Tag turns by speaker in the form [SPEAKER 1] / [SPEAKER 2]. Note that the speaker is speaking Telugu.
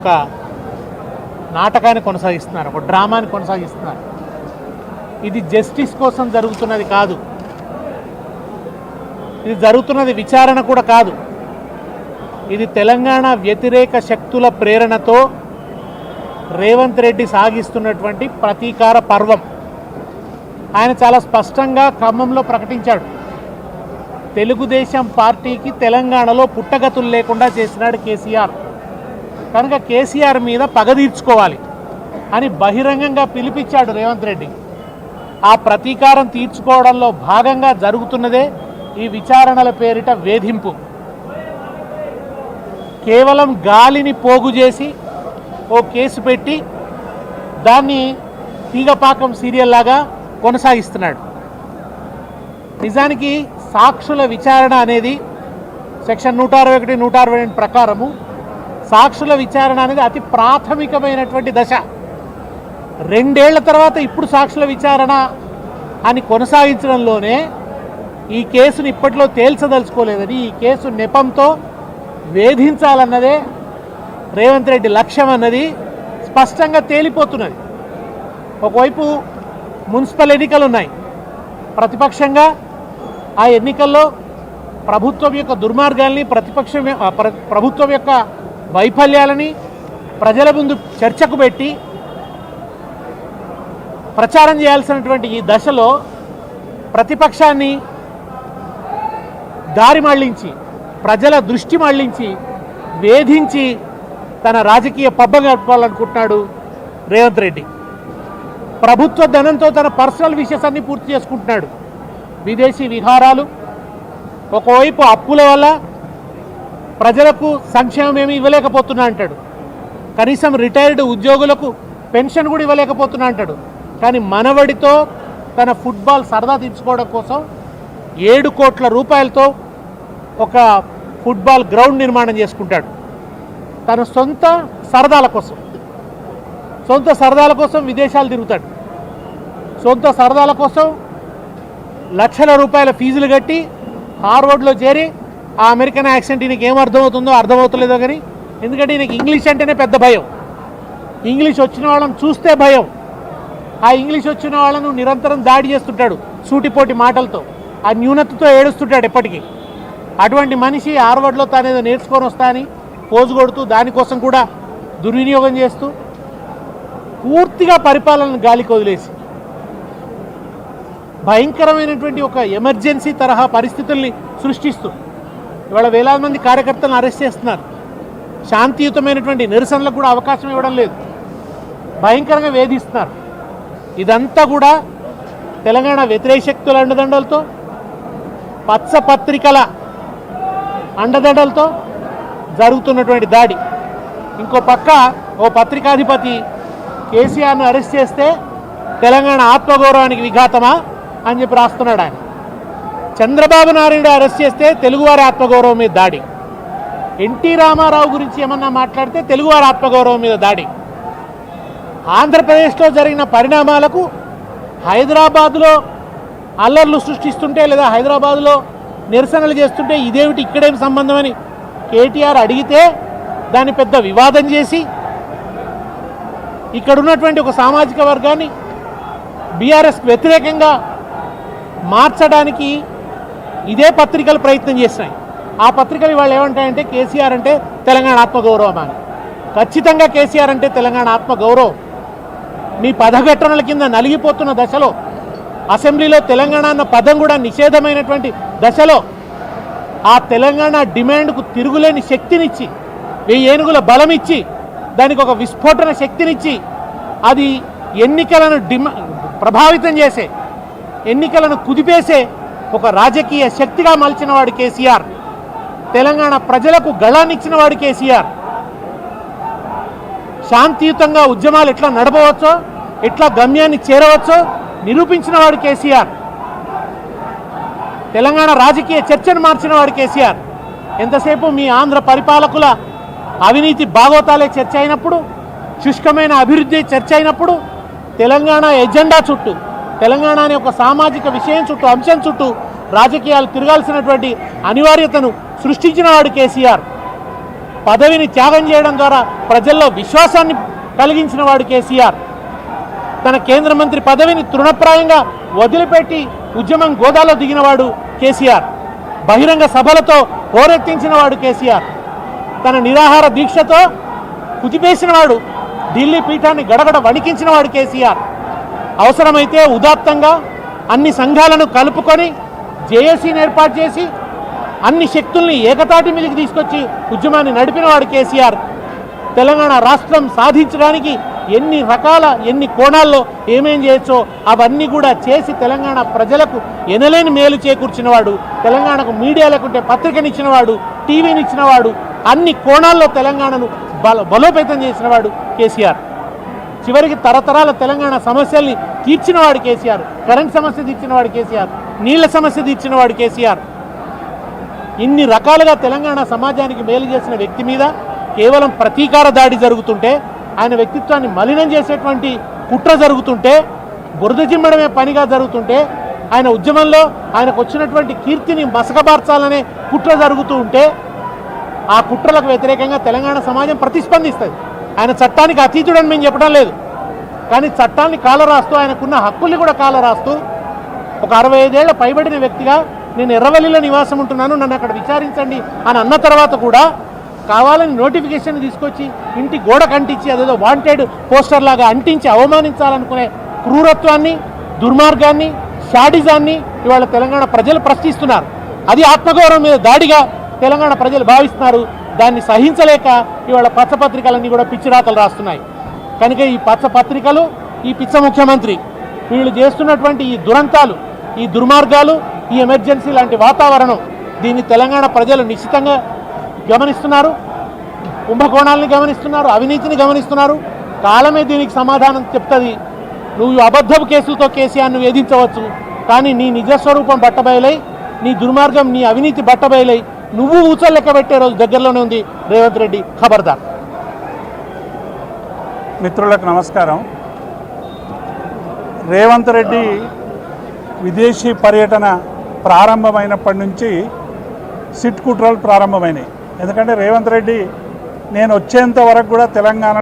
[SPEAKER 1] ఒక నాటకాన్ని కొనసాగిస్తున్నారు, ఒక డ్రామాని కొనసాగిస్తున్నారు. ఇది జస్టిస్ కోసం జరుగుతున్నది కాదు, ఇది జరుగుతున్నది విచారణ కూడా కాదు. ఇది తెలంగాణ వ్యతిరేక శక్తుల ప్రేరణతో రేవంత్ రెడ్డి సాగిస్తున్నటువంటి ప్రతీకార పర్వం. ఆయన చాలా స్పష్టంగా ఖమ్మంలో ప్రకటించాడు, తెలుగుదేశం పార్టీకి తెలంగాణలో పుట్టగతులు లేకుండా చేసినాడు కేసీఆర్, కనుక కేసీఆర్ మీద పగ తీర్చుకోవాలి అని బహిరంగంగా పిలిపించాడు రేవంత్ రెడ్డి. ఆ ప్రతీకారం తీర్చుకోవడంలో భాగంగా జరుగుతున్నదే ఈ విచారణల పేరిట వేధింపు. కేవలం గాలిని పోగు చేసి ఓ కేసు పెట్టి దాన్ని తీగపాకం సీరియల్ లాగా కొనసాగిస్తున్నాడు. నిజానికి సాక్షుల విచారణ అనేది సెక్షన్ 161, 162 ప్రకారము సాక్షుల విచారణ అనేది అతి ప్రాథమికమైనటువంటి దశ. 2 ఏళ్ల తర్వాత ఇప్పుడు సాక్షుల విచారణ అని కొనసాగించడంలోనే ఈ కేసును ఇప్పట్లో తేల్చదలుచుకోలేదని, ఈ కేసు నెపంతో వేధించాలన్నదే రేవంత్ రెడ్డి లక్ష్యం అన్నది స్పష్టంగా తేలిపోతున్నది. ఒకవైపు మున్సిపల్ ఎన్నికలు ఉన్నాయి, ప్రతిపక్షంగా ఆ ఎన్నికల్లో ప్రభుత్వం యొక్క దుర్మార్గాల్ని, ప్రభుత్వం యొక్క వైఫల్యాలని ప్రజల ముందు చర్చకు పెట్టి ప్రచారం చేయాల్సినటువంటి ఈ దశలో ప్రతిపక్షాన్ని దారి మళ్లించి, ప్రజల దృష్టి మళ్లించి, వేధించి తన రాజకీయ పబ్బం గడపాలనుకుంటున్నాడు రేవంత్ రెడ్డి. ప్రభుత్వ ధనంతో తన పర్సనల్ విషయస్ అన్ని పూర్తి చేసుకుంటున్నాడు. విదేశీ విహారాలు, ఒకవైపు అప్పుల వల్ల ప్రజలకు సంక్షేమం ఏమీ ఇవ్వలేకపోతున్నా అంటాడు, కనీసం రిటైర్డ్ ఉద్యోగులకు పెన్షన్ కూడా ఇవ్వలేకపోతున్నా అంటాడు. కానీ మనవడితో తన ఫుట్బాల్ సరదా తీర్చుకోవడం కోసం 7 కోట్ల రూపాయలతో ఒక ఫుట్బాల్ గ్రౌండ్ నిర్మాణం చేసుకుంటాడు. తన సొంత సరదాల కోసం విదేశాలు తిరుగుతాడు. సొంత సరదాల కోసం లక్షల రూపాయల ఫీజులు కట్టి హార్వర్డ్లో చేరి ఆ అమెరికన్ యాక్సెంట్ ఈయనకి ఏం అర్థమవుతుందో అర్థమవుతలేదో కానీ, ఎందుకంటే ఈయనకి ఇంగ్లీష్ అంటేనే పెద్ద భయం. ఇంగ్లీష్ వచ్చిన వాళ్ళని చూస్తే భయం. ఆ ఇంగ్లీష్ వచ్చిన వాళ్ళను నిరంతరం దాడి చేస్తుంటాడు సూటిపోటి మాటలతో, ఆ న్యూనతతో ఏడుస్తుంటాడు ఎప్పటికీ. అటువంటి మనిషి హార్వర్డ్లో తానేదో నేర్చుకొని వస్తా అని పోజు కొడుతూ దానికోసం కూడా దుర్వినియోగం చేస్తూ పూర్తిగా పరిపాలనను గాలికి వదిలేసి భయంకరమైనటువంటి ఒక ఎమర్జెన్సీ తరహా పరిస్థితుల్ని సృష్టిస్తూ ఇవాళ వేలాది మంది కార్యకర్తలను అరెస్ట్ చేస్తున్నారు. శాంతియుతమైనటువంటి నిరసనలకు కూడా అవకాశం ఇవ్వడం లేదు, భయంకరంగా వేధిస్తున్నారు. ఇదంతా కూడా తెలంగాణ వ్యతిరేక శక్తుల అండదండలతో, పచ్చ పత్రికల అండదండలతో జరుగుతున్నటువంటి దాడి. ఇంకో పక్క ఓ పత్రికాధిపతి కేసీఆర్ను అరెస్ట్ చేస్తే తెలంగాణ ఆత్మగౌరవానికి విఘాతమా అని చెప్పి రాస్తున్నాడు ఆయన. చంద్రబాబు నాయుడు అరెస్ట్ చేస్తే తెలుగువారి ఆత్మగౌరవం మీద దాడి. ఎన్టీ రామారావు గురించి ఏమన్నా మాట్లాడితే తెలుగువారి ఆత్మగౌరవం మీద దాడి. ఆంధ్రప్రదేశ్లో జరిగిన పరిణామాలకు హైదరాబాదులో అల్లర్లు సృష్టిస్తుంటే, లేదా హైదరాబాదులో నిరసనలు చేస్తుంటే ఇదేమిటి ఇక్కడేమి సంబంధం అని కేటీఆర్ అడిగితే దాన్ని పెద్ద వివాదం చేసి ఇక్కడ ఉన్నటువంటి ఒక సామాజిక వర్గాన్ని బీఆర్ఎస్కి వ్యతిరేకంగా మార్చడానికి ఇదే పత్రికలు ప్రయత్నం చేసినాయి. ఆ పత్రికలు ఇవాళ ఏమంటాయంటే కేసీఆర్ అంటే తెలంగాణ ఆత్మగౌరవం అని. ఖచ్చితంగా కేసీఆర్ అంటే తెలంగాణ ఆత్మగౌరవం. మీ పదఘటనల కింద నలిగిపోతున్న దశలో, అసెంబ్లీలో తెలంగాణ అన్న పదం కూడా నిషేధమైనటువంటి దశలో ఆ తెలంగాణ డిమాండ్కు తిరుగులేని శక్తినిచ్చి, 1000 ఏనుగుల బలం ఇచ్చి, దానికి ఒక విస్ఫోటన శక్తినిచ్చి, అది ఎన్నికలను ప్రభావితం చేసే, ఎన్నికలను కుదిపేసే ఒక రాజకీయ శక్తిగా మలిచినవాడు కేసీఆర్. తెలంగాణ ప్రజలకు గళాన్నిచ్చినవాడు కేసీఆర్. శాంతియుతంగా ఉద్యమాలు ఎట్లా నడపవచ్చో, ఎట్లా గమ్యాన్ని చేరవచ్చో నిరూపించినవాడు కేసీఆర్. తెలంగాణ రాజకీయ చర్చను మార్చినవాడు కేసీఆర్. ఎంతసేపు మీ ఆంధ్ర పరిపాలకుల అవినీతి బాగోతాలే చర్చ అయినప్పుడు, శుష్కమైన అభివృద్ధి చర్చ అయినప్పుడు, తెలంగాణ ఎజెండా చుట్టూ, తెలంగాణ అనే ఒక సామాజిక విషయం చుట్టూ, అంశం చుట్టూ రాజకీయాలు తిరగాల్సినటువంటి అనివార్యతను సృష్టించినవాడు కేసీఆర్. పదవిని త్యాగం చేయడం ద్వారా ప్రజల్లో విశ్వాసాన్ని కలిగించిన వాడు కేసీఆర్. తన కేంద్ర మంత్రి పదవిని తృణప్రాయంగా వదిలిపెట్టి ఉద్యమం గోదాలో దిగినవాడు కేసీఆర్. బహిరంగ సభలతో హోరెత్తించిన వాడు కేసీఆర్. తన నిరాహార దీక్షతో కుదిపేసినవాడు, ఢిల్లీ పీఠాన్ని గడగడ వణికించిన వాడు కేసీఆర్. అవసరమైతే ఉదాత్తంగా అన్ని సంఘాలను కలుపుకొని జేఏసీని ఏర్పాటు చేసి అన్ని శక్తుల్ని ఏకతాటి మీదకి తీసుకొచ్చి ఉద్యమాన్ని నడిపినవాడు కేసీఆర్. తెలంగాణ రాష్ట్రం సాధించడానికి ఎన్ని కోణాల్లో ఏమేం చేయొచ్చో అవన్నీ కూడా చేసి తెలంగాణ ప్రజలకు ఎనలేని మేలు చేకూర్చినవాడు. తెలంగాణకు మీడియా లేకుంటే పత్రికనిచ్చినవాడు, టీవీనిచ్చినవాడు, అన్ని కోణాల్లో తెలంగాణను బలోపేతం చేసినవాడు కేసీఆర్. చివరికి తరతరాల తెలంగాణ సమస్యల్ని తీర్చినవాడు కేసీఆర్. కరెంట్ సమస్య తీర్చినవాడు కేసీఆర్. నీళ్ల సమస్య తీర్చినవాడు కేసీఆర్. ఇన్ని రకాలుగా తెలంగాణ సమాజానికి మేలు చేసిన వ్యక్తి మీద కేవలం ప్రతీకార దాడి జరుగుతుంటే, ఆయన వ్యక్తిత్వాన్ని మలినం చేసేటువంటి కుట్ర జరుగుతుంటే, బురద జిమ్మడమే పనిగా జరుగుతుంటే, ఆయన ఉద్యమంలో ఆయనకు వచ్చినటువంటి కీర్తిని మసకబార్చాలనే కుట్ర జరుగుతూ ఉంటే, ఆ కుట్రలకు వ్యతిరేకంగా తెలంగాణ సమాజం ప్రతిస్పందిస్తుంది. ఆయన చట్టానికి అతీతుడని మేము చెప్పడం లేదు, కానీ చట్టాన్ని కాలరాస్తూ ఆయనకున్న హక్కుల్ని కూడా కాలరాస్తూ ఒక 65 ఏళ్ల పైబడిన వ్యక్తిగా నేను ఎర్రవల్లిలో నివాసం ఉంటున్నాను, నన్ను అక్కడ విచారించండి అని అన్న తర్వాత కూడా కావాలని నోటిఫికేషన్ తీసుకొచ్చి ఇంటి గోడ కంటించి అదేదో వాంటెడ్ పోస్టర్ లాగా అంటించి అవమానించాలనుకునే క్రూరత్వాన్ని, దుర్మార్గాన్ని, షాడిజాన్ని ఇవాళ తెలంగాణ ప్రజలు ప్రశ్నిస్తున్నారు. అది ఆత్మగౌరవం మీద దాడిగా తెలంగాణ ప్రజలు భావిస్తున్నారు. దాన్ని సహించలేక ఇవాళ పచ్చపత్రికలన్నీ కూడా పిచ్చిరాతలు రాస్తున్నాయి. కనుక ఈ పచ్చపత్రికలు, ఈ పిచ్చ ముఖ్యమంత్రి వీళ్ళు చేస్తున్నటువంటి ఈ దురంతాలు, ఈ దుర్మార్గాలు, ఈ ఎమర్జెన్సీ లాంటి వాతావరణం, దీన్ని తెలంగాణ ప్రజలు నిశ్చితంగా గమనిస్తున్నారు. కుంభకోణాలని గమనిస్తున్నారు, అవినీతిని గమనిస్తున్నారు. కాలమే దీనికి సమాధానం చెప్తుంది. నువ్వు అబద్ధపు కేసులతో కేసీఆర్ను వేధించవచ్చు, కానీ నీ నిజస్వరూపం బట్టబయలై, నీ దుర్మార్గం, నీ అవినీతి బట్టబయలై నువ్వు ఊచలు లెక్క పెట్టే రోజు దగ్గరలోనే ఉంది. రేవంత్ రెడ్డి ఖబర్దార్.
[SPEAKER 2] మిత్రులకు నమస్కారం. రేవంత్ రెడ్డి విదేశీ పర్యటన ప్రారంభమైనప్పటి నుంచి సిట్ కుట్రలు ప్రారంభమైనాయి. ఎందుకంటే రేవంత్ రెడ్డి నేను వచ్చేంత వరకు కూడా తెలంగాణ